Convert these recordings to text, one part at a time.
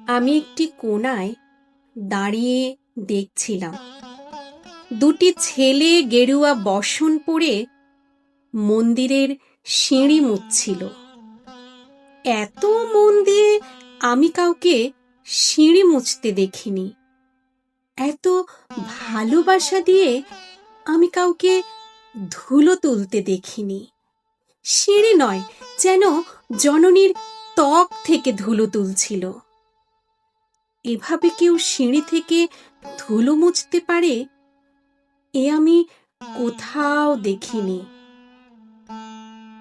আমি একটি কোণায় দাঁড়িয়ে দেখছিলাম দুটি ছেলে গেরুয়া বসন পরে মন্দিরের সিঁড়ি মুছছিল। এত মন দিয়ে আমি কাউকে সিঁড়ি মুছতে দেখিনি। এত ভালোবাসা দিয়ে আমি কাউকে ধুলো তুলতে দেখিনি। সিঁড়ি নয়, যেন জননীর ত্বক থেকে ধুলো তুলছিল। এভাবে কেউ সিঁড়ি থেকে ধুলো মুছতে পারে এ আমি কোথাও দেখিনি।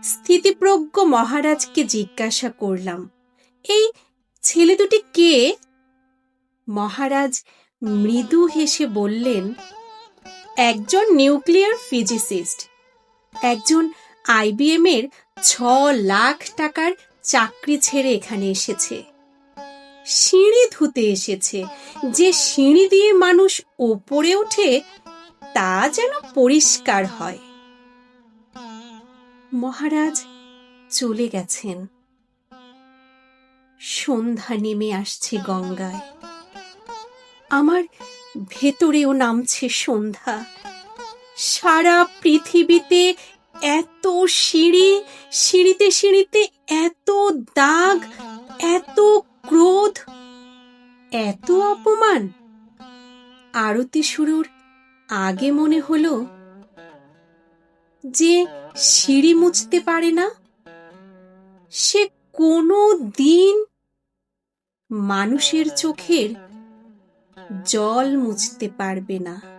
স্থিতিপ্রজ্ঞ মহারাজকে জিজ্ঞাসা করলাম, এই ছেলে দুটি কে? মহারাজ মৃদু হেসে বললেন, একজন নিউক্লিয়ার ফিজিসিস্ট, একজন IBM এর 6 লাখ টাকার চাকরি ছেড়ে এখানে এসেছে। সিঁড়ি ধুতে এসেছে। যে সিঁড়ি দিয়ে মানুষ ওপরে ওঠে তা যেন পরিষ্কার হয়। মহারাজ চলে গেছেন। সন্ধ্যা নেমে আসছে গঙ্গায়। আমার ভেতরেও নামছে সন্ধ্যা। সারা পৃথিবীতে এত সিঁড়ি, সিঁড়িতে সিঁড়িতে এত দাগ, এত ক্রোধ, এত অপমান। আরতি শুরুর আগে মনে হলো, যে সিঁড়ি মুছতে পারে না সে কোনো দিন মানুষের চোখের জল মুছতে পারবে না।